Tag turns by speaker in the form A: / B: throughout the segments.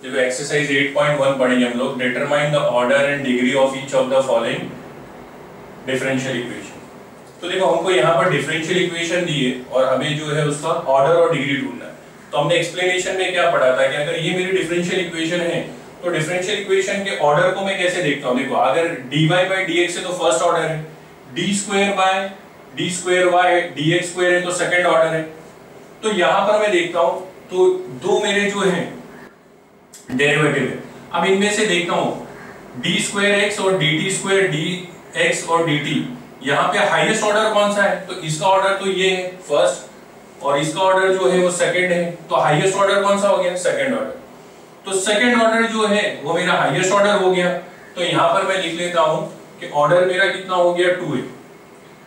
A: देखो एक्सरसाइज 8.1 पढ़ेंगे हम लोग। Determine the order and degree of each of the following differential equation. तो देखो हमको यहाँ पर डिफरेंशियल इक्वेशन दी है और हमें जो है उसका ऑर्डर और डिग्री ढूंढना है। तो हमने एक्सप्लेनेशन में क्या पढ़ा था कि अगर ये मेरी डिफरेंशियल इक्वेशन है तो डिफरेंशियल इक्वेशन के ऑर्डर को मैं कैसे देखता हूँ। देखो अगर dy बाई dx है तो फर्स्ट ऑर्डर है, d square by d square by dx square है तो सेकंड ऑर्डर है। तो यहाँ पर मैं देखता हूँ तो दो मेरे जो है डेरिवेटिव है। अब इनमें से देखता हूँ डी स्क्वायर एक्स और D T square D x और डी टी, यहाँ पे हाईएस्ट ऑर्डर कौन सा है। तो इसका ऑर्डर तो ये है फर्स्ट और इसका ऑर्डर जो है वो सेकंड है। तो हाईएस्ट ऑर्डर कौन सा हो गया, सेकंड ऑर्डर। तो सेकंड ऑर्डर जो है वो मेरा हाईएस्ट ऑर्डर हो गया। तो यहाँ पर मैं लिख लेता हूँ कि ऑर्डर मेरा कितना हो गया, 2 है।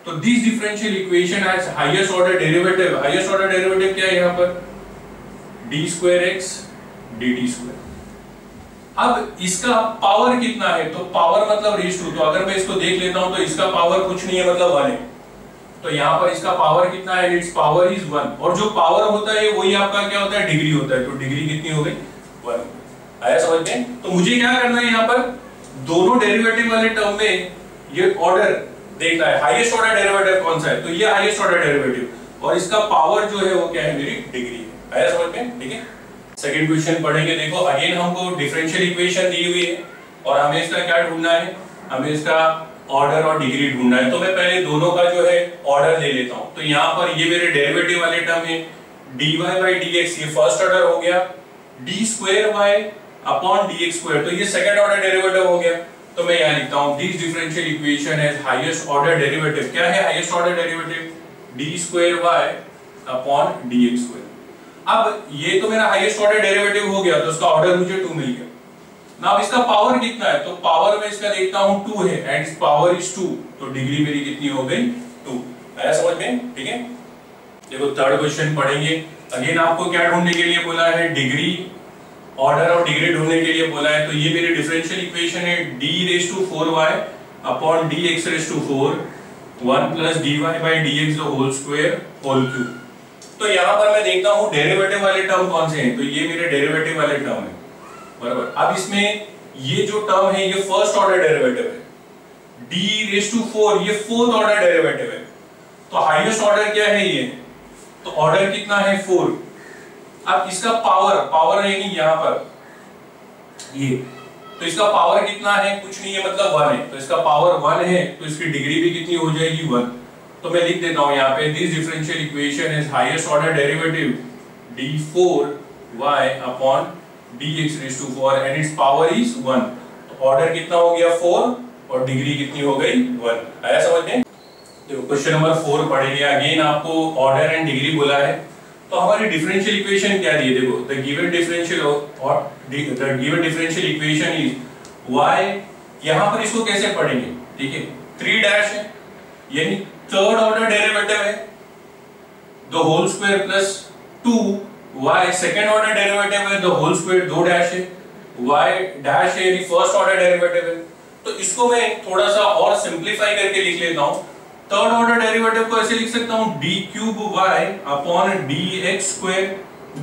A: तो this differential equation has highest order derivative. Highest order derivative क्या है यहाँ पर, D square x D T square. अब इसका पावर कितना है, तो पावर मतलब रेज़ टू। तो अगर मैं इसको देख लेता हूं तो इसका पावर कुछ नहीं है, मतलब 1 है। तो यहाँ पर इसका पावर कितना है, इट्स पावर इज 1। और जो पावर होता है वही आपका क्या होता है, डिग्री होता है। तो डिग्री कितनी हो गई, 1। आया समझ में। तो मुझे क्या करना है, यहाँ पर दोनों डेरिवेटिव वाले टर्म में ये ऑर्डर देखना है, हाईएस्ट ऑर्डर डेरिवेटिव कौन सा है। तो ये हाईएस्ट ऑर्डर डेरिवेटिव और इसका पावर जो है वो क्या है, मेरी डिग्री है। आया समझ में, ठीक है। सेकंड क्वेश्चन पढ़ेंगे। देखो अगेन हमको डिफरेंशियल इक्वेशन दी हुई है और हमें इसका क्या ढूंढना है, हमें इसका ऑर्डर और डिग्री ढूंढना है। तो मैं पहले दोनों का जो है ऑर्डर ले लेता हूं। तो यहाँ पर ये मेरे डेरिवेटिव वाले टर्म है dy बाई dx, ये फर्स्ट ऑर्डर हो गया। d square y upon dx square, तो ये सेकंड ऑर्डर डेरिवेटिव हो गया। तो मैं यहाँ लिखता हूँ this differential equation has highest order derivative. क्या है highest order derivative, d square y upon dx square. अब ये तो मेरा हाईएस्ट ऑर्डर डेरिवेटिव हो गया, तो उसका ऑर्डर मुझे 2 मिल गया ना। अब इसका पावर कितना है, तो पावर में इसका देखता हूं 2 है एंड इट्स पावर इज 2। तो डिग्री मेरी कितनी हो गई, 2। आया समझ में, ठीक है। देखो थर्ड क्वेश्चन पढ़ेंगे। अगेन आपको क्या ढूंढने के लिए बोला है, डिग्री, ऑर्डर और डिग्री ढूंढने के लिए बोला है। तो ये मेरी डिफरेंशियल इक्वेशन है d⁴y upon dx⁴ 1 plus dy by dx the whole square whole cube. तो यहाँ पर मैं देखता हूँ डेरिवेटिव वाले टर्म कौन से हैं। तो ये मेरे डेरिवेटिव वाले टर्म है, बराबर। अब इसमें ये जो टर्म है ये फर्स्ट ऑर्डर डेरिवेटिव है, d⁴ ये फोर्थ ऑर्डर डेरिवेटिव है। तो हाईएस्ट ऑर्डर क्या है ये, तो ऑर्डर कितना है, 4। अब इसका पावर है नहीं यहाँ पर ये, तो इसका पावर कितना है, कुछ नहीं है, मतलब 1 है। तो इसका पावर 1 है तो इसकी डिग्री भी कितनी हो जाएगी, 1। तो मैं लिख देता हूं यहाँ पे this differential equation is highest order derivative d⁴y upon dx⁴ and it's power is 1। तो ऑर्डर कितना हो गया, 4 और डिग्री कितनी हो गई, 1। आया समझ में। देखो क्वेश्चन नंबर 4 पढ़ेंगे। अगेन आपको ऑर्डर एंड डिग्री बोला है। तो हमारी डिफरेंशियल इक्वेशन क्या दी है, देखो the given differential equation is y। यहाँ पर इसको कैसे पढ़ेंगे, ठीक है, 3 डैश है यानी थर्ड ऑर्डर डेरिवेटिव है, the whole square plus 2y second order derivative है, द होल स्क्वायर 2 डैश है, y डैश है यानी फर्स्ट ऑर्डर डेरिवेटिव है। तो इसको मैं थोड़ा सा और सिंपलीफाई करके लिख लेता हूं। थर्ड ऑर्डर डेरिवेटिव को ऐसे लिख सकता हूं d³ upon dx square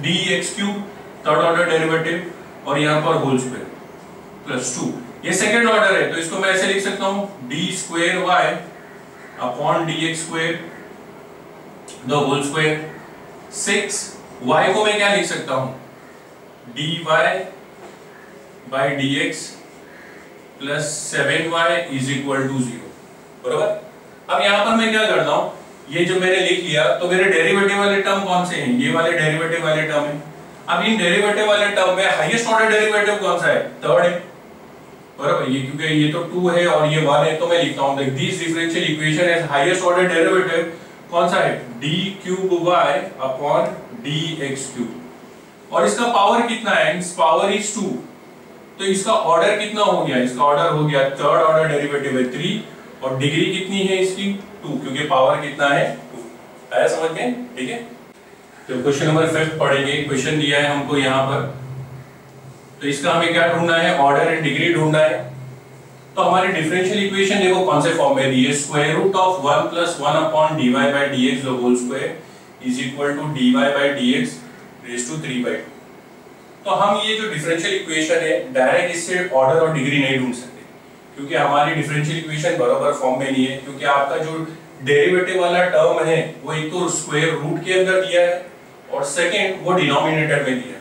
A: dx cube, third order derivative, और यहां पर होल स्क्वायर प्लस 2, ये सेकंड ऑर्डर है। तो इसको मैं ऐसे लिख सकता हूं d² upon dx square the whole square 6। y को मैं क्या लिख सकता हूं, dy by dx plus 7y is equal to 0, बराबर। अब यहां पर मैं क्या करता हूं, ये जो मैंने लिख लिया तो मेरे डेरिवेटिव वाले टर्म कौन से हैं, ये वाले डेरिवेटिव वाले टर्म है। अब इन डेरिवेटिव वाले टर्म में हाईएस्ट ऑर्डर डेरिवेटिव कौन सा है, थर्ड है, बराबर। ये क्योंकि ये तो 2 है और ये 1 है, तो मैं लिखता हूं this differential equation has highest order derivative कौन सा है, d³ अपॉन dx³। और इसका पावर कितना है, इट्स पावर इज 2। तो इसका ऑर्डर कितना हो गया, इसका ऑर्डर हो गया थर्ड ऑर्डर डेरिवेटिव है 3 और डिग्री कितनी है इसकी, 2, क्योंकि पावर कितना है, 2। आया समझ में, ठीक है। तो क्वेश्चन नंबर 5 पढ़ेंगे। क्वेश्चन दिया है हमको यहाँ पर, तो इसका हमें क्या ढूंढना है, ऑर्डर एंड डिग्री ढूंढना है। तो हमारी डिफरेंशियल इक्वेशन देखो कौन से फॉर्म में दी है, square root of 1 plus 1 upon dy by dx the whole square is equal to dy by dx raise to 3/2। तो तो हम ये जो डिफरेंशियल इक्वेशन है डायरेक्ट इससे ऑर्डर और डिग्री नहीं ढूंढ सकते, क्योंकि हमारी डिफरेंशियल इक्वेशन बराबर फॉर्म में नहीं है, क्योंकि आपका जो डेरिवेटिव वाला टर्म है वो एक तो स्क्वायर रूट के अंदर दिया है और सेकंड वो डिनोमिनेटर में दिया है।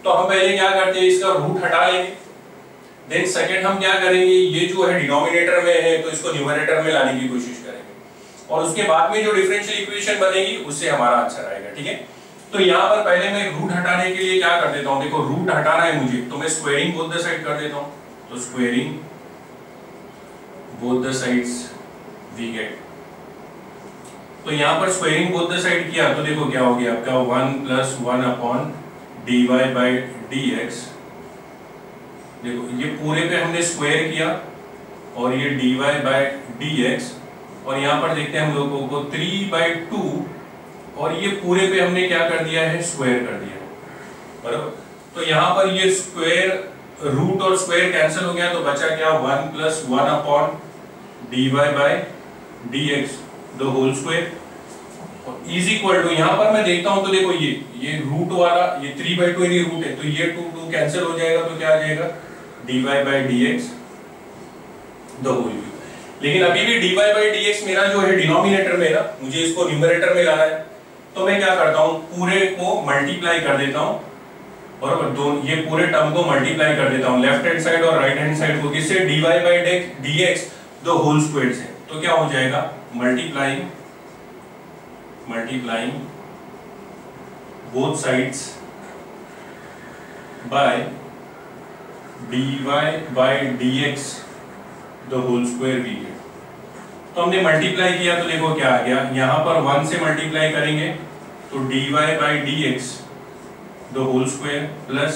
A: तो हम पहले क्या करते हैं, इसका रूट हटा लेंगे, देन सेकंड हम क्या करेंगे, ये जो है डिनोमिनेटर में है तो इसको न्यूमरेटर में लाने की कोशिश करेंगे और उसके बाद में जो डिफरेंशियल इक्वेशन बनेगी उससे हमारा आंसर आएगा। ठीक है, तो यहाँ पर पहले मैं रूट हटाने के लिए क्या कर देता हूँ, देखो रूट हटाना है मुझे तो मैं स्क्वायरिंग बोथ द साइड कर देता हूँ, तो squaring both the sides we get, तो यहाँ पर स्क्वायरिंग बोथ द साइड किया तो देखो क्या हो गया आपका 1 + 1 अपॉन dy/dx, देखो ये पूरे पे हमने स्क्वायर किया और ये dy/dx और यहाँ पर देखते हैं हम लोगों को 3/2 और ये पूरे पे हमने क्या कर दिया है, स्क्वायर कर दिया, बराबर। तो यहाँ पर ये स्क्वायर रूट और स्क्वायर कैंसिल हो गया तो बचा क्या 1 + 1 upon dy/dx the whole square is equal to, यहाँ पर मैं देखता हूँ तो देखो ये रूट वाला ये 3/2 ही रूट है तो ये 2 कैंसिल हो जाएगा तो क्या आ जाएगा dy/dx द होल क्यूब। लेकिन अभी भी dy/dx मेरा जो है डिनोमिनेटर में ना, मुझे इसको न्यूमरेटर में लाना है तो मैं क्या करता हूँ, पूरे को मल्टीप्लाई कर देता हूँ, बराबर, दोनों ये पूरे टर्म को मल्टीप्लाई कर देता हूँ लेफ्ट हैंड साइड और राइट हैंड साइड को, किससे dy/dx द होल स्क्वायर से, तो क्या हो जाएगा multiplying both sides by dy/dx the whole square we get। तो हमने मल्टीप्लाई किया तो देखो क्या आ गया, यहाँ पर 1 से मल्टीप्लाई करेंगे तो dy/dx the whole square plus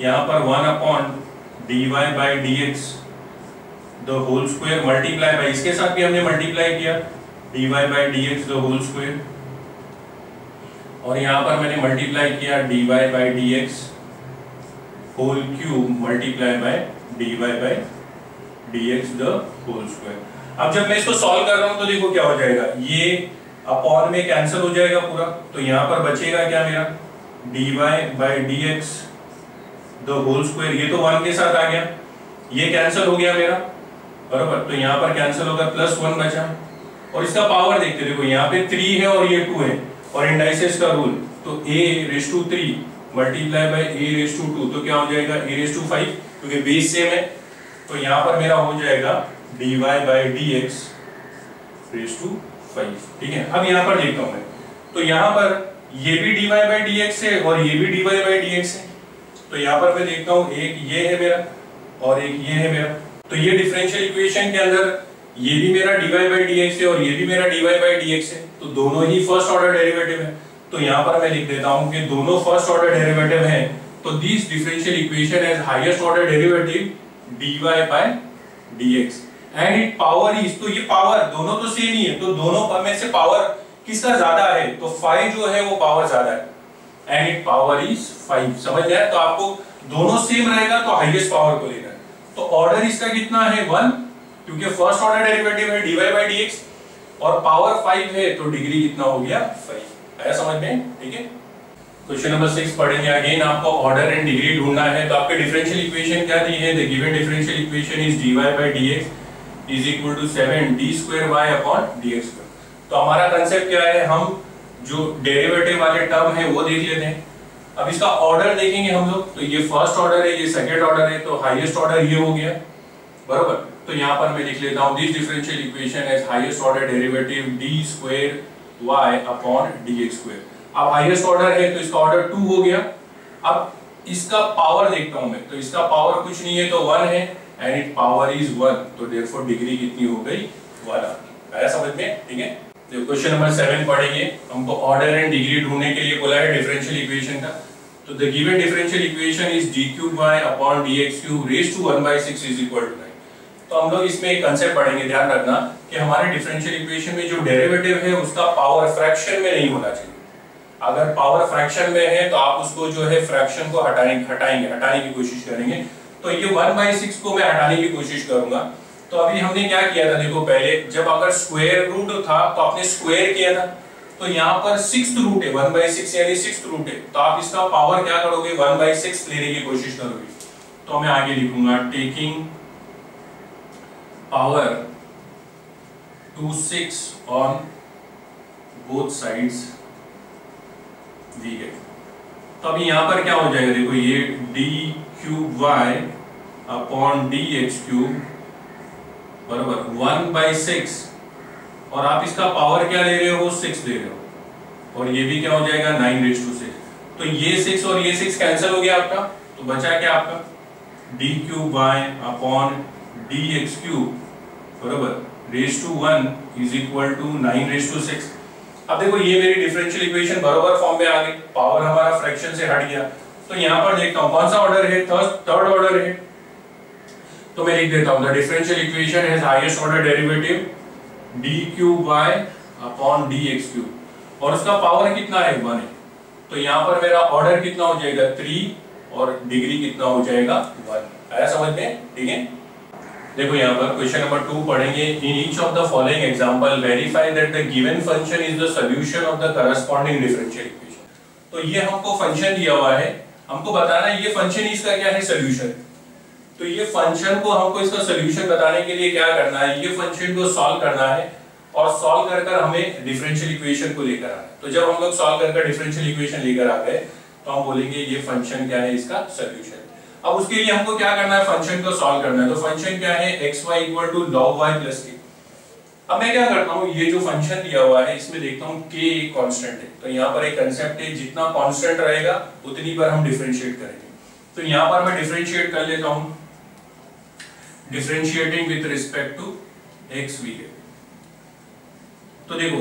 A: यहाँ पर 1 upon dy/dx the whole square multiply by, इसके साथ भी हमने मल्टीप्लाई किया dy/dx the whole square और यहाँ पर मैंने मल्टीप्लाई किया dy/dx whole cube multiply by dy/dx the whole square. अब जब मैं इसको सॉल्व कर रहा हूँ तो देखो क्या हो जाएगा, ये अपॉन में कैंसिल हो जाएगा पूरा, तो यहाँ पर बचेगा क्या मेरा dy/dx द होल स्क्वायर, ये तो 1 के साथ आ गया, ये कैंसिल हो गया मेरा, बराबर, तो यहाँ पर कैंसिल होगा +1 बचा और इसका पावर देखते देखो यहाँ पे 3 है और ये 2 है और इंडाइसेस का रूल तो a⁵3 मल्टीप्लाई बाय a⁵2 तो क्या हो जाएगा a⁵5 क्योंकि बेस सेम है, तो यहाँ पर मेरा हो जाएगा dy/dx⁵5। ठीक है, अब यहाँ पर देखता हूँ मैं, तो यहाँ पर ये भी dy/dx है और ये भी dy/dx है, तो यहाँ पर मैं देखता हूँ एक ये है मेरा और एक ये है मेरा, तो ये डिफरेंशियल इक्वेशन के अंदर ये भी मेरा dy/dx है और ये भी मेरा dy/dx है, तो दोनों ही फर्स्ट ऑर्डर डेरिवेटिव है, तो यहाँ पर मैं लिख देता हूँ कि दोनों फर्स्ट ऑर्डर डेरिवेटिव हैं, तो this differential equation has highest order derivative dy/dx and it power is, तो ये पावर दोनों तो सेम ही है, तो दोनों पर में से पावर किसका ज्यादा है, तो 5 जो है वो पावर ज्यादा है एंड इट पावर इज 5, समझ गया। तो आपको दोनों सेम रहेगा तो हाईएस्ट पावर को लेना है, तो ऑर्डर इसका कितना है 1 क्योंकि फर्स्ट ऑर्डर डेरिवेटिव है dy/dx और पावर 5 है तो डिग्री कितना हो गया 5, आया समझ में। ठीक है, क्वेश्चन नंबर 6 पढ़ेंगे। अगेन आपको ऑर्डर एंड डिग्री ढूंढना है, तो आपके डिफरेंशियल इक्वेशन क्या दी है, the given differential equation is dy/dx is equal to 7d²y upon dx²। तो हमारा कांसेप्ट क्या है, हम जो डेरिवेटिव वाले टर्म है वो देख लेते हैं। अब इसका ऑर्डर देखेंगे हम लोग, तो ये फर्स्ट ऑर्डर है, ये सेकंड ऑर्डर है, तो हाईएस्ट ऑर्डर ये हो गया, बराबर। तो यहाँ पर मैं लिख लेता हूँ this differential equation has highest order derivative d²y upon dx²। अब हाईएस्ट ऑर्डर है तो इसका ऑर्डर 2 हो गया। अब इसका पावर देखता हूँ मैं, तो इसका पावर कुछ नहीं है तो 1 है एंड इट पावर इज 1, तो देयरफॉर डिग्री कितनी हो गई 1 आया समझ में। ठीक है, तो क्वेश्चन नंबर 7 पढ़ेंगे। हमको ऑर्डर एंड डिग्री ढूंढने के लिए बोला है डिफरेंशियल इक्वेशन का, तो the given differential equation is d³ upon dx³ raise to 1/6 is equal to 9। तो हम लोग इसमें एक कांसेप्ट पढ़ेंगे, ध्यान रखना कि हमारे डिफरेंशियल इक्वेशन में जो डेरिवेटिव है उसका पावर फ्रैक्शन में नहीं होना चाहिए। अगर पावर फ्रैक्शन में है तो आप उसको जो है फ्रैक्शन को हटाने की कोशिश करेंगे। तो ये 1/6 को मैं हटाने की कोशिश करूंगा। तो अभी हमने क्या किया था, देखो पहले जब अगर स्क्वायर रूट था तो आपने स्क्वायर किया था, तो यहाँ पर 6th रूट है, 1/6 यानी 6th रूट है, तो आप इसका पावर क्या करोगे, 1/6 लेने की कोशिश करोगे। तो मैं आगे लिखूंगा taking power to 6 on both sides we get. तो अभी यहाँ पर क्या हो जाएगा, देखो ये d³ अपॉन dx³ बराबर 1/6, और आप इसका पावर क्या ले रहे हो, 6 ले रहे हो, और ये भी क्या हो जाएगा 9⁶। तो ये 6 और ये 6 कैंसिल हो गया आपका, तो बचा क्या आपका d³ अपॉन dx³ बराबर (1) इज इक्वल टू 9�6। अब देखो ये मेरी डिफरेंशियल इक्वेशन बराबर फॉर्म में आ गई, पावर हमारा फ्रैक्शन से हट गया। तो यहाँ पर देखता हूँ कौन सा ऑर्डर है, थर्ड ऑर्डर है, तो मैं लिख देता हूँ the differential equation has highest order derivative d³ upon dx³, और उसका पावर कितना है, 1 है। तो यहाँ पर मेरा ऑर्डर कितना हो जाएगा, 3, और डिग्री कितना हो जाएगा, 1। आया समझ में, ठीक है। देखो यहाँ पर क्वेश्चन नंबर 2 पढ़ेंगे। In each of the following example verify that the given function is the solution of the corresponding differential equation. तो ये हमको फंक्शन दिया हुआ है, हमको बताना है ये फंक्शन इसका क्या है, सॉल्यूशन। तो ये फंक्शन को हमको इसका सॉल्यूशन बताने के लिए क्या करना है, ये फंक्शन को सॉल्व करना है, और सॉल्व कर हमें डिफरेंशियल इक्वेशन को लेकर आना है। तो जब हम लोग सॉल्व कर डिफरेंशियल इक्वेशन लेकर आ गए तो हम बोलेंगे ये फंक्शन क्या है, इसका सॉल्यूशन। अब उसके लिए हमको क्या करना है, फंक्शन को सॉल्व करना है। तो फंक्शन क्या है, xy = log y + k। अब मैं क्या करता हूँ, ये जो फंक्शन दिया हुआ है इसमें देखता हूँ k एक कांस्टेंट है, तो यहाँ पर एक कंसेप्ट है, जितना कांस्टेंट रहेगा उतनी बार हम डिफरेंशिएट करेंगे। तो यहाँ पर मैं डिफरेंशिएट कर लेता हूँ, differentiating with respect to x v है। तो देखो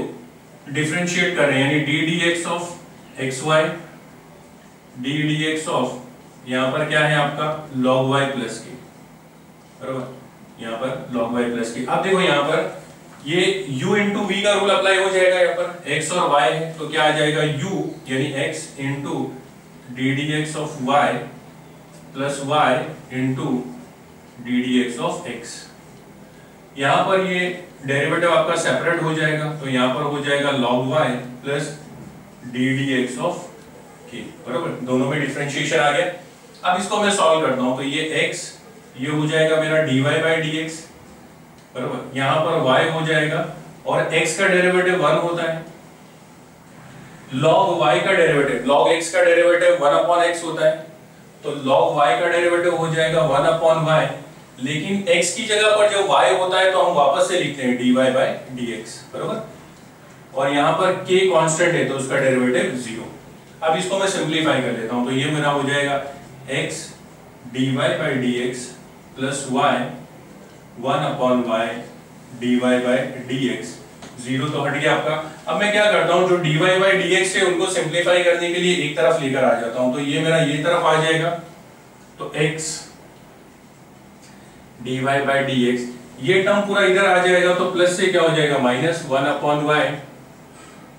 A: डिफरेंशिएट कर रहे हैं, यानी d dx of xy, d dx of यहाँ पर क्या है आपका log y + k बराबर, यहाँ पर log y + k। अब देखो यहाँ पर ये u * v का रूल अप्लाई हो जाएगा, यहाँ पर x और y है, तो क्या आ जाएगा u यानी x * d dx of y + y * d dx of x। यहाँ पर ये डेरिवेटिव आपका सेपरेट हो जाएगा, तो यहाँ पर हो जाएगा log y + d dx of k बराबर, दोनों में डिफरेंशिएशन आ गया। अब इसको मैं सॉल्व करता हूं, तो ये x ये हो जाएगा मेरा dy/dx बराबर, यहाँ पर y हो जाएगा, और x का डेरिवेटिव 1 होता है, log y का डेरिवेटिव, log x का डेरिवेटिव 1/x होता है, तो log y का डेरिवेटिव हो जाएगा 1/y, लेकिन x की जगह पर जब y होता है तो हम वापस से लिखते हैं dy/dx बराबर, और यहाँ पर k कांस्टेंट है तो उसका डेरिवेटिव 0। अब इसको मैं सिंपलीफाई कर लेता हूं, तो ये मेरा हो जाएगा x dy/dx + y 1/y dy/dx, 0 तो हट गया आपका। अब मैं क्या करता हूं, जो dy/dx है उनको सिंपलीफाई करने के लिए एक तरफ लेकर आ जाता हूं, तो ये मेरा ये तरफ आ जाएगा, तो x dy/dx, ये टर्म पूरा इधर आ जाएगा, तो प्लस से क्या हो जाएगा -1/y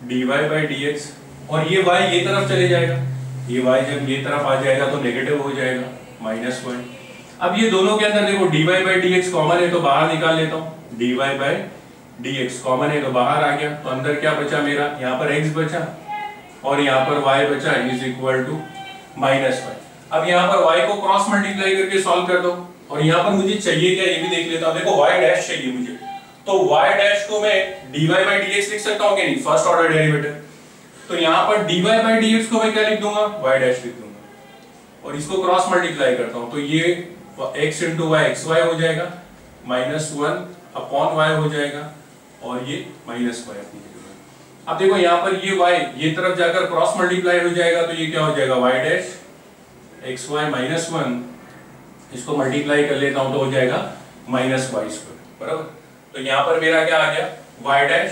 A: dy/dx, और ये y ये तरफ चले जाएगा, ये y जब ये तरफ आ जाएगा तो नेगेटिव हो जाएगा -1। अब ये दोनों के अंदर देखो dy/dx कॉमन है तो बाहर निकाल लेता हूँ, dy/dx कॉमन है तो बाहर आ गया, तो अंदर क्या बचा मेरा, यहाँ पर x बचा और यहाँ पर y बचा = -y। अब यहाँ पर y को क्रॉस मल्टीप्लाई करके सॉल्व कर दो, और यहाँ पर मुझे चाहिए क्या ये भी देख लेता हूँ। देखो y' चाहिए मुझे, तो y' को मैं dy/dx लिख सकता हूँ कि नहीं, फर्स्ट ऑर्डर डेरिवेटिव। तो यहाँ पर dy/dx को मैं क्या लिख दूंगा, y' लिख दूंगा, और इसको क्रॉस मल्टीप्लाई करता हूँ, तो ये x * y xy हो जाएगा, -1/y हो जाएगा, और ये -y अपनी जगह। अब देखो यहाँ पर ये y ये तरफ जाकर क्रॉस मल्टीप्लाई हो जाएगा, तो ये क्या हो जाएगा y' xy -1, इसको मल्टीप्लाई कर लेता हूँ तो हो जाएगा -y² बराबर। तो यहाँ पर मेरा क्या आ गया y'।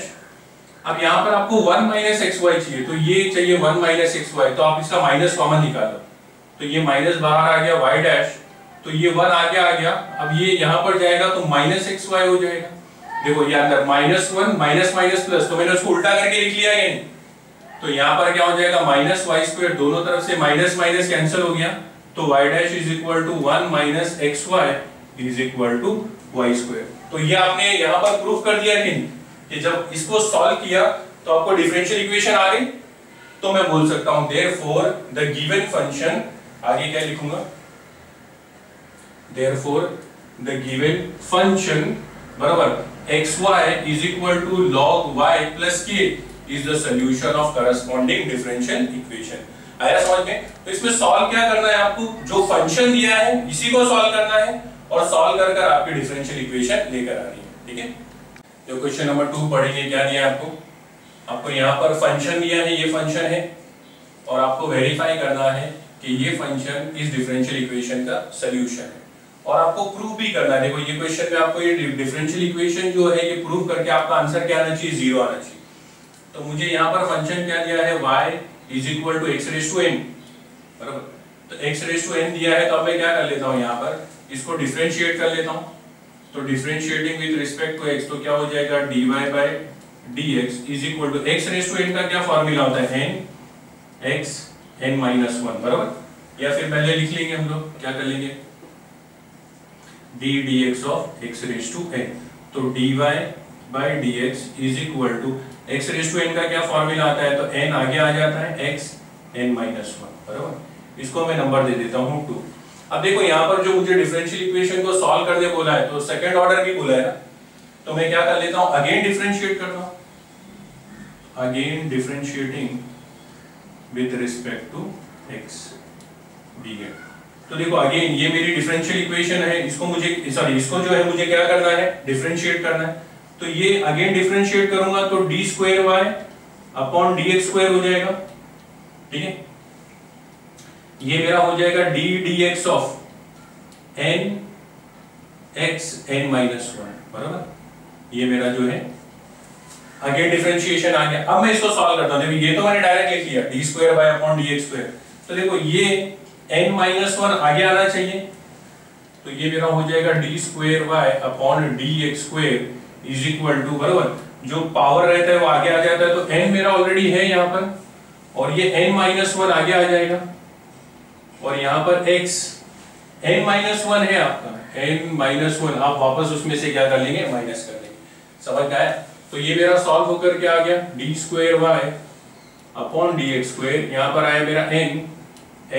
A: अब यहाँ पर आपको 1 - xy चाहिए, तो ये चाहिए 1 - xy, तो आप इसका माइनस कॉमन निकालो, तो ये माइनस बाहर आ गया y', तो ये 1 आगे आ गया। अब ये यहाँ पर जाएगा तो -xy हो जाएगा। देखो ये अंदर -1 माइनस माइनस प्लस, तो मैंने उसको उल्टा करके लिख लिया है, तो यहाँ पर क्या हो जाएगा -y², दोनों तरफ से माइनस माइनस कैंसिल हो गया, तो y' = 1 - xy = y²। तो ये आपने यहाँ पर प्रूफ कर दिया कि जब इसको सॉल्व किया तो आपको डिफरेंशियल इक्वेशन आ गई। तो मैं बोल सकता हूं देयरफॉर द गिवन फंक्शन, आगे क्या लिखूंगा, देयरफॉर द गिवन फंक्शन बराबर xy is equal to log y plus k is the solution of corresponding differential equation. आया समझ में? तो इसमें सॉल्व क्या करना है आपको, जो फंक्शन दिया है इसी को सॉल्व करना है और सॉल्व कर कर आपकी डिफरेंशियल इक्वेशन लेकर आनी है। ठीक है, जो क्वेश्चन नंबर 2 पढ़ेंगे, क्या दिया है आपको यहाँ पर फंक्शन दिया है, ये फंक्शन है और आपको वेरीफाई करना है कि ये फंक्शन इस डिफरेंशियल इक्वेशन का सॉल्यूशन है और आपको प्रूव भी करना है। देखो ये क्वेश्चन में आपको ये डिफरेंशियल इक्वेशन जो है ये प्रूव करके आपका आंसर क्या आना चाहिए, 0 आना चाहिए। तो मुझे यहाँ पर फंक्शन क्या दिया है, y is equal to x raise to n बराबर। तो x रेज़ टू n दिया है तो अब मैं क्या कर लेता हूँ, यहाँ पर इसको डिफरेंशिएट कर लेता हूँ। तो differentiating with respect to x तो क्या हो जाएगा, dy by dx is equal to x raise to n का क्या फॉर्मूला होता है, n x n माइनस 1 बराबर। या फिर पहले लिख लेंगे हम लोग, क्या कर लेंगे, d dx of x raise to n। तो dy by dx is equal to x raise to n का क्या फॉर्मूला आता है, तो n आगे आ जाता है x n माइनस 1 बराबर। इसको मैं नंबर दे देता हूँ 2। अब देखो यहाँ पर जो मुझे डिफरेंशियल इक्वेशन को सॉल्व करने बोला है तो सेकंड ऑर्डर की बोला है ना, तो मैं क्या कर लेता हूँ, अगेन डिफरेंशिएट करता हूँ, again differentiating with respect to x dx। तो देखो अगेन ये मेरी डिफरेंशियल इक्वेशन है, इसको मुझे इसको जो है मुझे क्या करना है, डिफरेंशिएट करना है। तो ये अगेन डिफरेंशिएट करूंगा तो d square y upon dx square हो जाएगा। ठीक है, ये मेरा हो जाएगा d dx of n x n minus 1 बराबर। ये मेरा जो है अगेन डिफरेंशिएशन आ गया। अब मैं इसको सॉल्व करता हूं। देखो ये तो मैंने डायरेक्ट लिख लिया d square y upon dx square. तो देखो ये n माइनस 1 आगे आना चाहिए, तो ये मेरा हो जाएगा d square y upon dx square is equal to बराबर, जो पावर रहता है वो आगे आ जाता है। तो n मेरा ऑलरेडी है यहाँ पर और ये n माइनस 1 आगे आ जाएगा और यहाँ पर x n माइनस 1 है आपका, n माइनस 1 आप वापस उसमें से क्या कर लेंगे, माइनस कर लेंगे। समझ में आया? तो ये मेरा सॉल्व होकर क्या आ गया, d square y upon dx square, यहाँ पर आया मेरा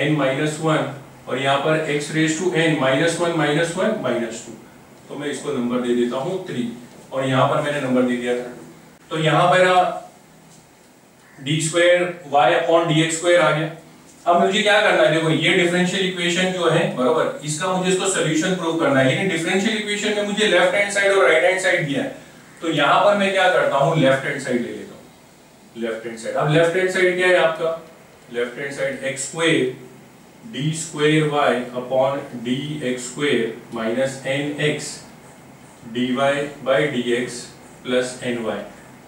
A: n माइनस 1 और यहाँ पर x raise to n minus 1 minus 1 minus 2। तो मैं इसको नंबर दे देता हूँ 3 और यहाँ पर मैंने नंबर दे दिया था। तो यहाँ पर d square y upon dx square आ गया। अब मुझे क्या करना है, देखो ये डिफरेंशियल इक्वेशन जो है बराबर, इसका मुझे इसको सॉल्यूशन प्रूव करना है। लेकिन डिफरेंशियल इक्वेशन में मुझे लेफ्ट हैंड साइड और राइट हैंड साइड दिया है, तो यहाँ पर मैं क्या करता हूँ, लेफ्ट हैंड साइड ले लेता हूँ। लेफ्ट हैंड साइड, अब लेफ्ट हैंड साइड क्या है आपका, left hand side x square d square y upon dx square minus nx dy by dx plus ny।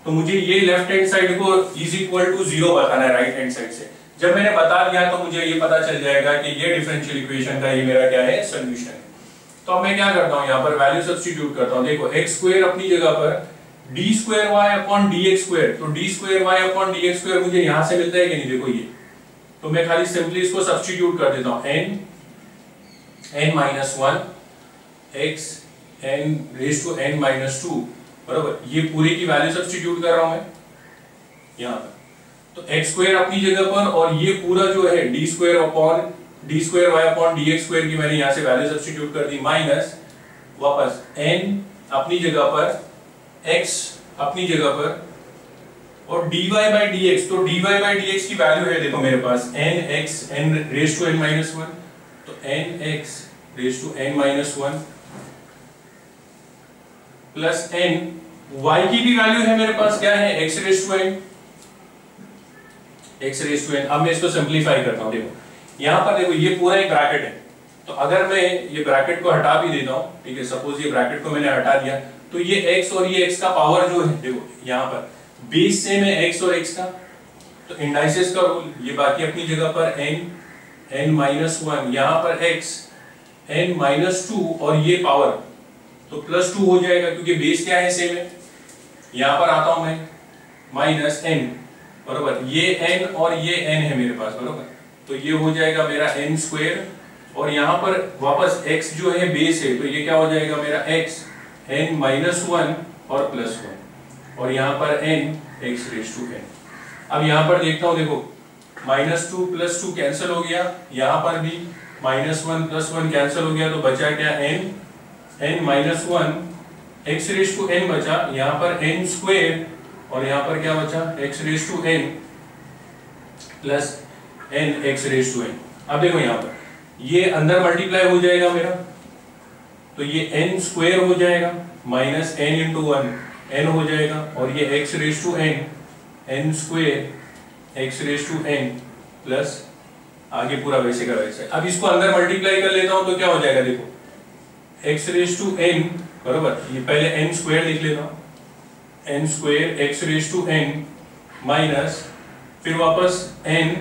A: तो मुझे ये लेफ्ट हैंड साइड को इज इक्वल टू 0 बताना है राइट हैंड साइड से। जब मैंने बता दिया तो मुझे ये पता चल जाएगा कि ये डिफरेंशियल इक्वेशन का ये मेरा क्या है, सॉल्यूशन है। तो अब मैं क्या करता हूँ, यहाँ पर वैल्यू सब्स्टिट्यूट करता हूँ। देखो x स्क्वायर अपनी जगह पर d square y upon dx square, तो d square y upon dx square मुझे यहाँ से मिलता है कि नहीं, देखो ये, तो मैं खाली सिंपली इसको सब्स्टिट्यूट कर देता हूँ, n minus 1 x n raise to n minus 2 बराबर। ये पूरी की वैल्यू सब्स्टिट्यूट कर रहा हूं मैं यहाँ पर, तो x स्क्वायर अपनी जगह पर और ये पूरा जो है d square y upon dx square की मैंने यहाँ से वैल्यू सब्स्टिट्यूट कर दी, माइनस वापस n अपनी जगह पर, x अपनी जगह पर और dy बाय dx। तो dy बाय dx की वैल्यू है देखो मेरे पास n x n raise to n minus 1, तो n x raise to n minus 1 plus n, y की भी वैल्यू है मेरे पास, क्या है, x raise to n, x raise to n। अब मैं इसको सिंपलीफाई करता हूं। देखो यहाँ पर देखो ये पूरा एक ब्रैकेट है, तो अगर मैं ये ब्रैकेट को हटा भी देता हूँ, ठीक है, सपोज ये ब्रैकेट को मैंने हटा दिया, तो ये x और ये x का पावर जो है, देखो यहाँ पर बेस सेम है x और x का, तो इंडाइसेस का रूल, ये बाकी अपनी जगह पर n माइनस 1, यहाँ पर x n माइनस 2 और ये पावर तो प्लस 2 हो जाएगा क्योंकि बेस क्या है, सेम है। यहाँ पर आता हूं मैं माइनस n बराबर, ये n और ये n है मेरे पास बराबर, तो ये हो जाएगा मेरा n स्क्वायर और यहाँ पर वापस x जो है बेस है, तो ये क्या हो जाएगा मेरा x n माइनस 1 और प्लस 1 और यहाँ पर n x raise to n. अब यहाँ पर देखता हूँ, देखो -2 + 2 कैंसिल हो गया, यहाँ पर भी -1 + 1 कैंसिल हो गया, तो बचा क्या n-1 x raise to N बचा, यहाँ पर n² और यहाँ पर क्या बचा x raise to n plus n x raise to n. अब देखो यहाँ पर ये अंदर मल्टीप्लाई हो जाएगा मेरा, तो ये n² हो जाएगा माइनस n × 1 n हो जाएगा, और ये x raise to n n² x raise to n plus आगे पूरा वैसे का वैसे। अब इसको अंदर मल्टीप्लाई कर लेता हूं तो क्या हो जाएगा, देखो x रेज टू n बराबर, ये पहले n² लिख लेता हूं, n² x raise to n minus फिर वापस n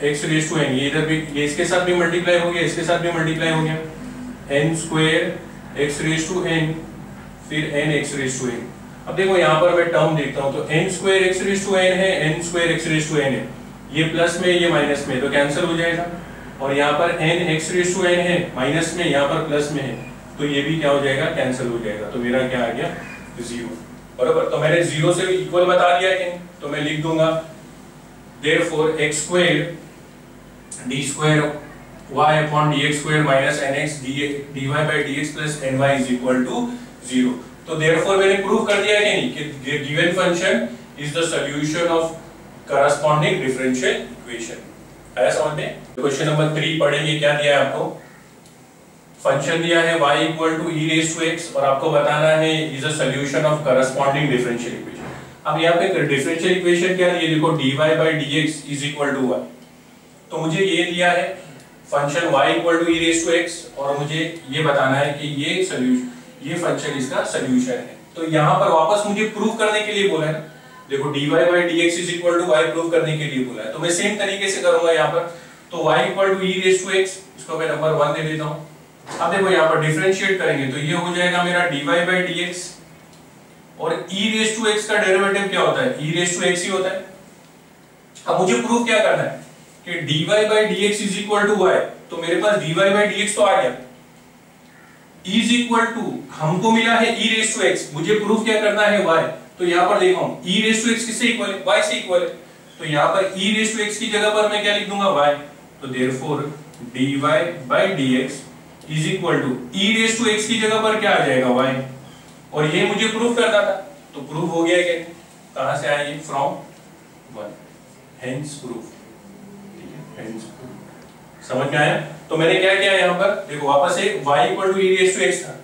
A: x raise to n, ये इधर भी ये इसके साथ भी मल्टीप्लाई हो गया, इसके साथ भी मल्टीप्लाई हो गया, n² x raise to n फिर n x raise to n। अब देखो यहाँ पर मैं टर्म देखता हूँ, तो n² x raise to n है, n² x raise to n है, ये प्लस में ये माइनस में, तो कैंसिल हो जाएगा, और यहाँ पर n x raise to n है माइनस में, यहाँ पर प्लस में है, तो ये भी क्या हो जाएगा, कैंसिल हो जाएगा, तो मेरा क्या आ गया 0 बराबर। तो मैंने 0 से इक्वल बता दिया कि तो मैं लिख दूंगा therefore x² d² y upon dx² minus nx dy by dx plus ny is equal to 0। तो therefore मैंने प्रूव कर दिया है कि नहीं कि given function is the solution of corresponding differential equation। आया समझ में? क्वेश्चन नंबर 3 पढ़ेंगे, क्या दिया है आपको, फंक्शन दिया है y equal to e raised to x और आपको बताना है is a solution of corresponding differential equation। अब यहाँ पे differential equation क्या है, देखो dy by dx is equal to y, तो मुझे ये दिया है function y equal to e raised to x और मुझे ये बताना है कि ये सॉल्यूशन, ये फंक्शन इसका सॉल्यूशन है। तो यहाँ पर वापस मुझे प्रूव करने के लिए बोला है, देखो dy by dx is equal to y prove करने के लिए बोला है, तो मैं सेम तरीके से करूंगा यहाँ पर, तो y equal to e raised to x, इसको मैं नंबर 1 दे देता हूँ। अब देखो यहाँ पर डिफरेंशिएट करेंगे तो ये हो जाएगा मेरा dy by dx, और e raised to x का डेरिवेटिव क्या होता है, e raised to x ही होता है। अब मुझे प्रूव क्या करना है कि dy by dx is equal to y, तो मेरे पास dy by dx तो आ गया, is equal to हमको मिला है e raised to x, मुझे प्रूव क्या करना है y, तो यहाँ पर देखो e raised to x किससे इक्वल है, y से इक्वल है, तो यहाँ पर e raised to x की जगह पर मैं क्या लिख दूंगा y, तो therefore dy by dx is equal to e raised to x की जगह पर क्या आ जाएगा y, और ये मुझे प्रूव करना था, तो प्रूव हो गया क्या, कहां से आया ये, फ्रॉम 1, hence proof। समझ में आया? तो मैंने क्या किया यहाँ पर, देखो वापस से y equal to e raised to x था,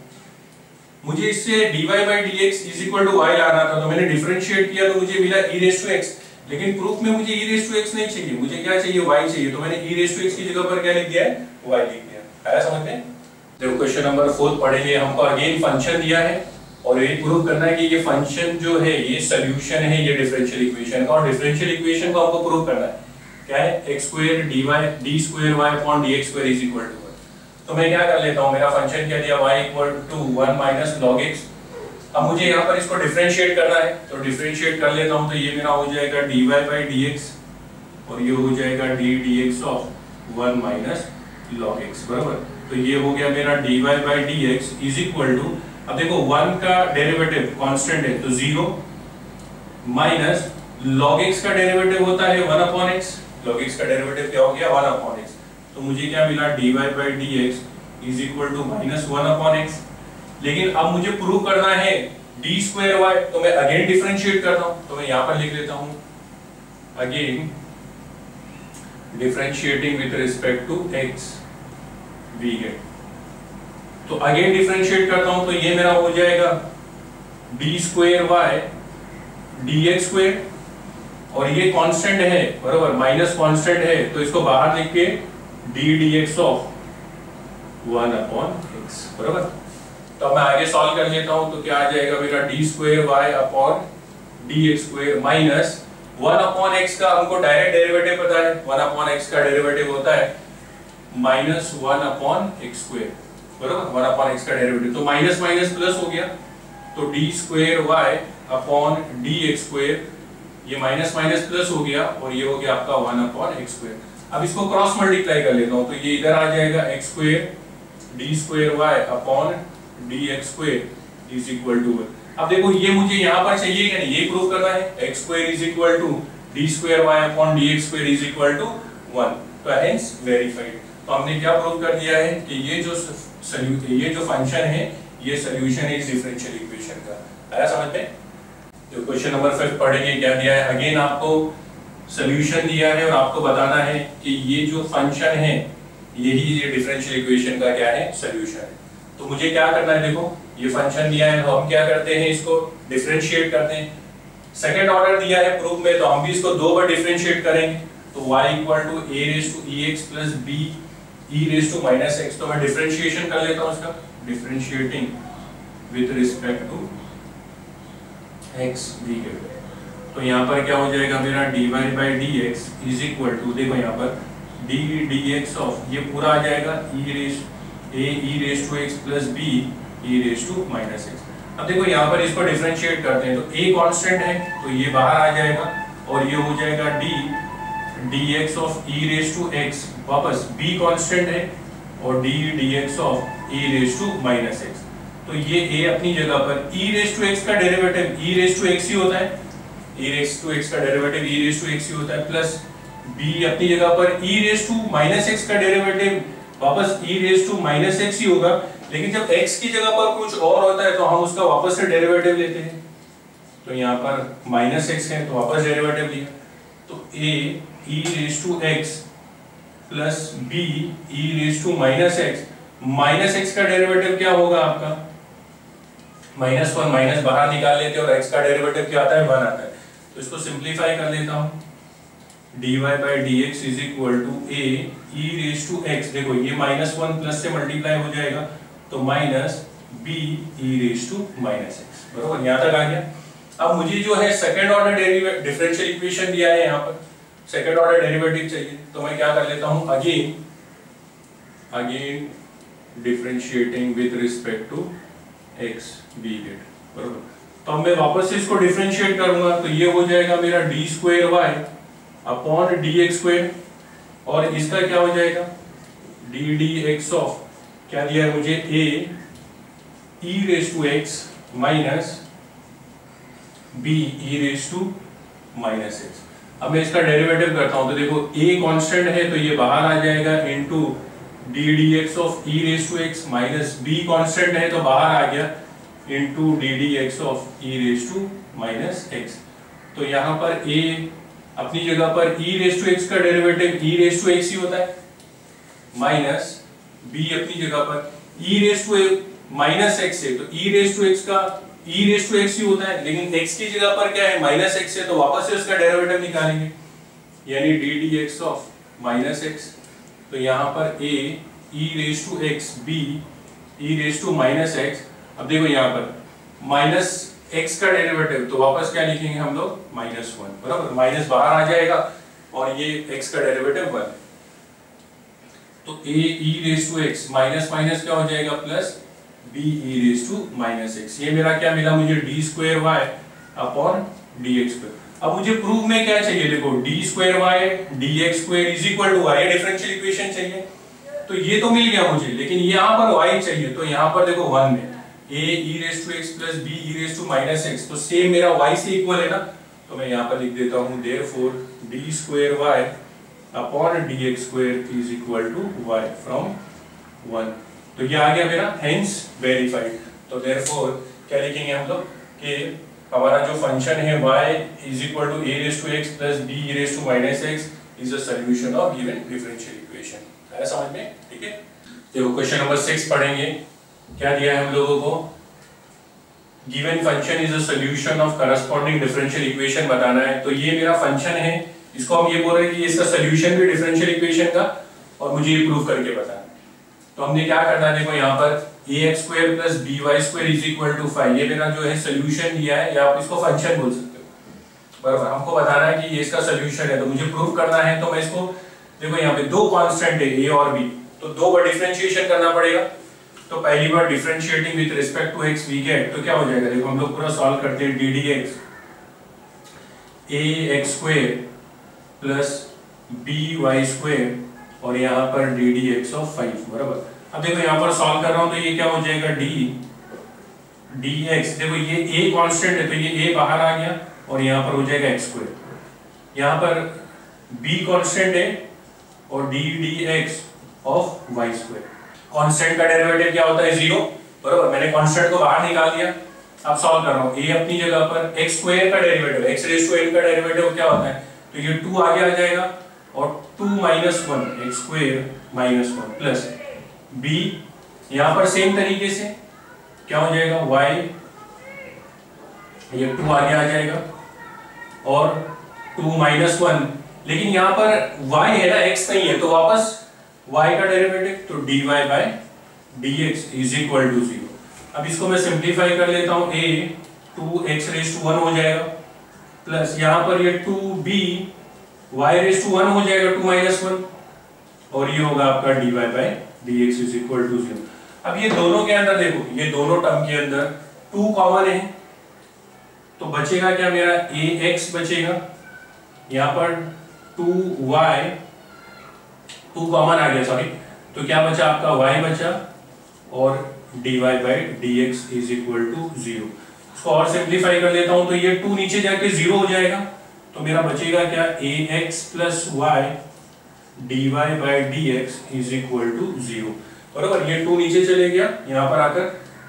A: मुझे इससे dy by dx is equal to y लाना था, तो मैंने डिफरेंशिएट किया तो मुझे मिला e raised to x, लेकिन प्रूफ में मुझे e raised to x नहीं चाहिए, मुझे क्या चाहिए, y चाहिए, तो मैंने e raised to x की जगह पर क्या लिख दिया है, y लिख दिया। आया समझ में? देखो क्वेश्चन नंबर 4 पढ़ेंगे, हमको अगेन फंक्शन दिया है और ये प्रूव करना है कि ये फंक्शन जो है ये सॉल्यूशन है ये डिफरेंशियल इक्वेशन का, और डिफरेंशियल इक्वेशन को हमको प्रूव करना है, क्या है x² dy d² y upon dx² is equal to 1। तो मैं क्या कर लेता हूँ, मेरा फंक्शन क्या दिया, y equal to 1 minus log x। अब मुझे यहाँ पर इसको डिफरेंशिएट करना है, तो डिफरेंशिएट कर लेता हूँ, तो ये मेरा हो जाएगा dy by dx और ये हो जाएगा d dx of 1 minus log x बराबर। तो ये हो गया मेरा dy by dx is equal to, अब देखो 1 का डेरिवेटिव कांस्टेंट है तो 0 माइनस log x का डेरिवेटिव होता है 1 upon x, log x का डेरिवेटिव क्या हो गया 1 upon x, तो मुझे क्या मिला dy by dx is equal to -1 upon x। लेकिन अब मुझे प्रूव करना है d² y, तो मैं अगेन डिफरेंशिएट करता हूं, तो मैं यहां पर लिख लेता हूं again differentiating with respect to x v get, तो अगेन डिफरेंशिएट करता हूं, तो ये मेरा हो जाएगा d² y dx², और ये कांस्टेंट है बराबर, माइनस कांस्टेंट है, तो इसको बाहर लिख के d dx of 1 upon x बराबर। तो अब मैं आगे सॉल्व कर लेता हूं, तो क्या आ जाएगा मेरा d² y upon dx² minus 1 upon x का हमको डायरेक्ट डेरिवेटिव पता है, 1 upon x का डेरिवेटिव होता है -1 upon x² बराबर, 1 upon x का डेरिवेटिव, तो माइनस माइनस प्लस हो गया, तो d² y upon dx², ये माइनस माइनस प्लस हो गया और ये हो गया आपका 1 upon x²। अब इसको क्रॉस मल्टीप्लाई कर लेता हूं, तो ये इधर आ जाएगा x² d² y upon dx² is equal to 1। अब देखो ये मुझे यहाँ पर चाहिए क्या नहीं, ये प्रूव करना है x square is equal to d square y upon d x square is equal to 1, तो हेंस वेरीफाइड। तो हमने क्या प्रूव कर दिया है कि ये जो फंक्शन है ये सोल्यूशन है इस डिफरेंशियल इक्वेशन का। आया समझ में? तो क्वेश्चन नंबर 5 पढ़ेंगे, क्या दिया है। अगेन आपको सोल्यूशन दिया है और आपको बताना है कि ये जो फंक्शन है यही ये डिफरेंशियल इक्वेशन का क्या है, सोल्यूशन है। तो मुझे क्या करना है, देखो ये फंक्शन दिया है तो हम क्या करते हैं, इसको डिफरेंशिएट करते हैं। सेकंड ऑर्डर दिया है प्रूफ में, तो हम भी इसको दो बार डिफरेंशिएट करेंगे। तो y equal to a raise to ex plus b e raise to minus x। तो मैं डिफरेंशिएशन कर लेता हूं इसका, differentiating with respect to x दी गई। तो यहाँ पर क्या हो जाएगा मेरा dy by dx is equal to, देखो यहाँ पर d dx ऑफ ये पूरा आ जाएगा e raise to x plus b e raise to minus x। अब देखो यहाँ पर इसको डिफरेंशिएट करते हैं, तो a कांस्टेंट है तो ये बाहर आ जाएगा और ये हो जाएगा d dx of e raise to x, वापस b कांस्टेंट है और d dx of e raise to minus x। तो ये a अपनी जगह पर e रेज़ टू x का derivative e raise to x ही होता है, e रेज़ टू x का derivative e raise to x ही होता है, प्लस b अपनी जगह पर e raise to minus x का डेरिवेटिव वापस e raise to minus x ही होगा। लेकिन जब x की जगह पर कुछ और होता है तो हम उसका वापस से डेरिवेटिव लेते हैं। तो यहाँ पर माइनस x है तो वापस डेरिवेटिव लिया, तो a e raise to x plus b e raise to minus x का डेरिवेटिव क्या होगा आपका, माइनस 1, माइनस बाहर निकाल लेते हैं और x का डेरिवेटिव क्या आता है, 1 आता है। तो इसको सिंप्लीफाई कर लेता हूँ, dy by dx is equal to a e raise to x, देखो ये माइनस 1 प्लस से मल्टीप्लाई हो जाएगा तो minus b e raise to minus x, बरोबर, यहाँ तक आ गया। अब मुझे जो है सेकंड ऑर्डर डिफरेंशियल इक्वेशन दिया है, यहाँ पर सेकंड ऑर्डर डेरिवेटिव चाहिए, तो मैं क्या कर लेता हूँ, again differentiating with respect to x b get, बरोबर। तो अब मैं वापस से इसको डिफरेंशिएट करूंगा तो ये हो जाएगा मेरा d square y upon d x square, और इसका क्या हो जाएगा डी डी एक्स ऑफ, क्या दिया है मुझे, a e raise to x minus b e raise to minus x। अब मैं इसका डेरिवेटिव करता हूं तो देखो a कांस्टेंट है तो ये बाहर आ जाएगा into d d x of e raise to x, minus b constant है तो बाहर आ गया into d d x of e raise to minus x। तो यहाँ पर a अपनी जगह पर e रेज़ टू x का derivative e raise to x ही होता है, माइनस b अपनी जगह पर e raise to minus x है तो e रेज़ टू x का e रेज़ टू x ही होता है, लेकिन x की जगह पर क्या है, माइनस x है तो वापस से उसका डेरिवेटिव निकालेंगे, यानी d dx of minus x। तो यहाँ पर a e raise to x b e raise to minus x। अब देखो यहाँ पर माइनस x का डेरिवेटिव तो वापस क्या लिखेंगे हम लोग, माइनस 1, बराबर, माइनस बाहर आ जाएगा और ये x का डेरिवेटिव 1। तो a e raise to x minus minus क्या हो जाएगा, plus b e raise to minus x। ये मेरा क्या मिला मुझे, d square y upon dx square. अब मुझे प्रूफ में क्या चाहिए, देखो d square y dx square is equal to y, ये डिफरेंशियल इक्वेशन चाहिए। तो ये तो मिल गया मुझे, लेकिन यहाँ पर y चाहिए, तो यहाँ पर देखो 1 में a e raise to x plus b e raise to minus x, तो सेम मेरा y से इक्वल है ना, तो मैं यहाँ पर लिख देता हूँ therefore d square y upon dx square is equal to y from 1। तो ये आ गया मेरा हेंस वेरीफाइड। तो देयरफॉर क्या लिखेंगे हम लोग कि हमारा जो फंक्शन है y is equal to a raise to x plus b e raise to minus x is a solution of given differential equation. आया समझ में? ठीक है, देखो क्वेश्चन नंबर 6 पढ़ेंगे, क्या दिया है हम लोगों को, given function is a solution of corresponding differential equation बताना है। तो ये मेरा फंक्शन है, इसको हम ये बोल रहे हैं कि इसका सॉल्यूशन भी डिफरेंशियल इक्वेशन का, और मुझे ये प्रूव करके बताना है। तो हमने क्या करना है, देखो यहाँ पर ax square plus by square is equal to 5, ये मेरा जो है सोल्यूशन दिया है, या आप इसको फंक्शन बोल सकते हो, बराबर। हमको बताना है कि ये इसका सोल्यूशन है, तो मुझे प्रूव करना है। तो मैं इसको, देखो यहाँ पे दो कांस्टेंट है a और b, तो दो बार डिफरेंशिएशन करना पड़ेगा। तो पहली बार differentiating with respect to x we get, तो क्या हो जाएगा, देखो हम लोग पूरा सॉल्व करते हैं, D d x ax square plus by square और यहाँ पर डी डी एक्स ऑफ 5, बराबर। अब देखो यहाँ पर सॉल्व कर रहा हूँ तो ये क्या हो जाएगा, d dx, देखो ये a कांस्टेंट है तो ये a बाहर आ गया और यहाँ पर हो जाएगा x स्क्वायर, यहाँ पर b कांस्टेंट है और d dx of y square. Constant का डेरिवेटिव क्या होता है? 0, बराबर। मैंने कांस्टेंट को बाहर निकाल दिया, अब सॉल्व कर रहा हूँ। a अपनी जगह पर, x स्क्वायर का derivative, x raise to n का डेरिवेटिव क्या होता है? तो ये 2 आगे आ जाएगा और 2 - 1 x स्क्वायर - 1 प्लस b, यहाँ पर सेम तरीके से क्या हो जाएगा? y, ये 2 आगे आ जाएगा और 2 - 1, लेकिन यहाँ पर y है ना, x नहीं है, तो वापस y का डेरिवेटिव, तो dy by dx is equal to 0। अब इसको मैं सिंप्लीफाई कर लेता हूँ, a 2x रेज़ टू 1 हो जाएगा प्लस यहाँ पर ये 2b y रेज़ टू 1 हो जाएगा 2 - 1, और ये होगा आपका dy by dx is equal to 0। अब ये दोनों के अंदर देखो, ये दोनों टर्म के अंदर 2 कॉमन है, तो बचेगा क्या मेरा? ax बचेगा, यहाँ पर 2y, 2 कॉमन आ गया, सॉरी, तो क्या बचा आपका? y बचा और dy by dx is equal to 0। इसको और सिंप्लीफाई कर लेता हूं तो ये 2 नीचे जाके 0 हो जाएगा, तो मेरा बचेगा क्या? ax plus y dy by dx is equal to 0, बराबर। ये 2 नीचे चले गया यहाँ पर आकर।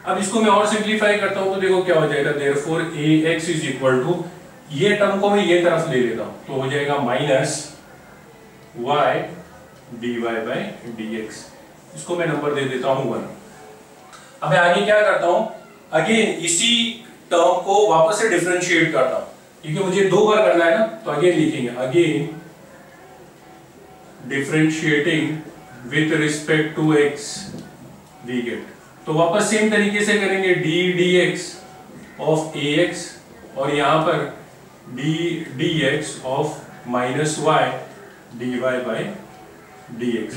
A: अब इसको मैं और सिंप्लीफाई करता हूँ तो देखो क्या हो जाएगा? Therefore ax is equal to, ये टर्म को मैं ये तरफ ले लेता हूँ तो हो जाएगा minus y dy by dx, इसको मैं नंबर दे देता हूँ 1। अब मैं आगे क्या करता हूँ? अगेन इसी टर्म को वापस से डिफरेंशिएट करता हूँ, क्योंकि मुझे 2 बार करना है ना, तो अगेन लिखेंगे, again differentiating with respect to x we get, तो वापस सेम तरीके से करेंगे d dx ऑफ ax और यहाँ पर d dx of minus y dy by dx।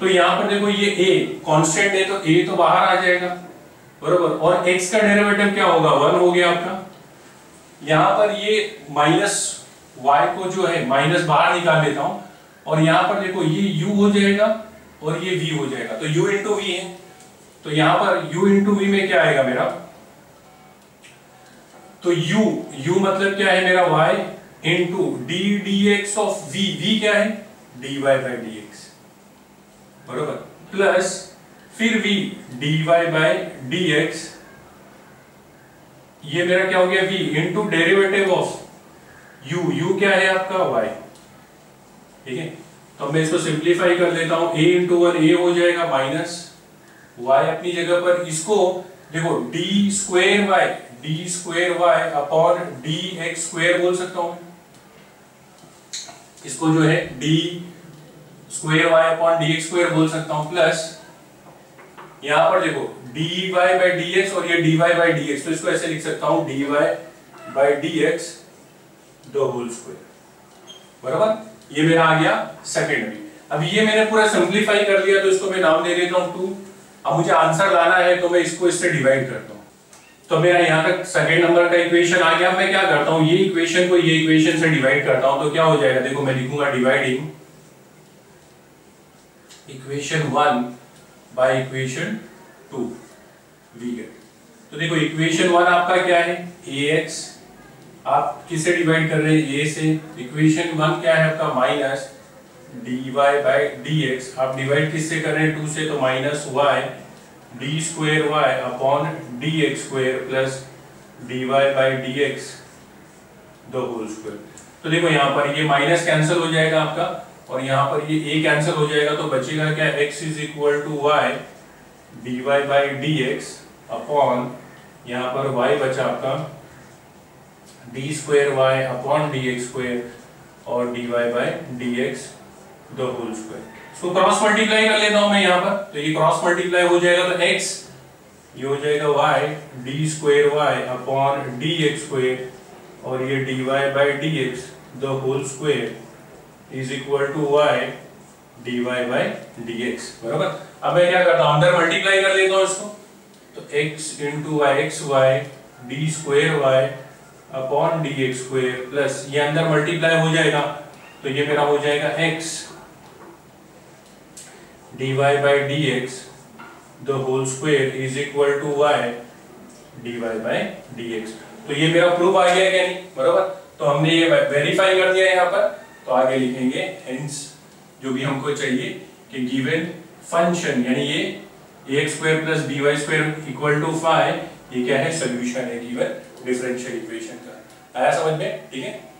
A: तो यहाँ पर देखो ये a कांस्टेंट है तो a तो बाहर आ जाएगा, बरोबर, और x का डेरिवेटिव क्या होगा? 1 हो गया आपका। यहाँ पर ये माइनस y को जो है माइनस बाहर निकाल लेता हूँ और यहाँ पर देखो ये u हो जाएगा और ये v हो जाएगा, तो u इंटू v है, तो यहाँ पर u इंटू v में क्या आएगा मेरा? तो u मतलब क्या है मेरा? y into d dx of v, v क्या है? dy बाय dx, बरोबर, प्लस फिर v dy बाय dx, ये मेरा क्या हो गया? v into derivative of u क्या है आपका? y, ठीक है। तो मैं इसको सिंप्लीफाई कर लेता हूं, a इंटू 1 a हो जाएगा माइनस y अपनी जगह पर, इसको देखो d square y upon dx square बोल सकता हूं, इसको जो है d square y upon dx square बोल सकता हूं, प्लस यहां पर देखो dy बाय dx और ये dy बाय dx, तो इसको ऐसे लिख सकता हूं dy by dx the whole square, बराबर। ये मेरा आ गया सेकंड में। अब ये मैंने पूरा सिंप्लीफाई कर लिया तो इसको मैं नाम दे देता हूं 2। अब मुझे आंसर लाना है तो मैं इसको इससे डिवाइड करता हूं, तो मेरा यहां तक सेकंड नंबर का इक्वेशन आ गया। मैं क्या करता हूं? ये इक्वेशन को ये इक्वेशन से डिवाइड करता हूं, तो क्या हो जाएगा? देखो मैं लिखूंगा dividing equation 1 by equation 2 we get. तो देखो इक्वेशन 1 आपका क्या है? ax, आप किससे डिवाइड कर रहे हैं? a से। इक्वेशन 1 क्या है आपका? माइनस dy बाय dx, आप डिवाइड किससे कर रहे हैं? 2 से, तो minus y d square y upon dx square plus dy by dx the whole square. तो देखो यहाँ पर ये माइनस कैंसिल हो जाएगा आपका और यहाँ पर ये a कैंसिल हो जाएगा, तो बचेगा क्या? x is equal to y dy by dx upon यहाँ पर y बचा आपका d square y upon dx square और dy by dx the whole square. इसको क्रॉस मल्टीप्लाई कर लेता हूं मैं यहाँ पर, तो ये क्रॉस मल्टीप्लाई हो जाएगा तो x, ये हो जाएगा y d square y upon dx square और ये dy by dx the whole square is equal to y dy by dx, बराबर। अब मैं क्या करता हूं? अंदर मल्टीप्लाई कर लेता हूं इसको, तो x into xy d square y upon dx square plus ये अंदर मल्टीप्लाई हो जाएगा तो ये मेरा हो जाएगा x dy by dx the whole square is equal to y dy by dx। तो ये मेरा प्रूफ आ गया क्या नहीं, बरोबर। तो हमने ये वेरीफाई कर दिया यहाँ पर। तो आगे लिखेंगे हेंस जो भी हमको चाहिए कि गिवन फंक्शन यानी ये ax square plus by square equal to 5, ये क्या है, सोल्यूशन है गिवन डिफरेंशियल इक्वेशन का। आया समझ में, ठीक है।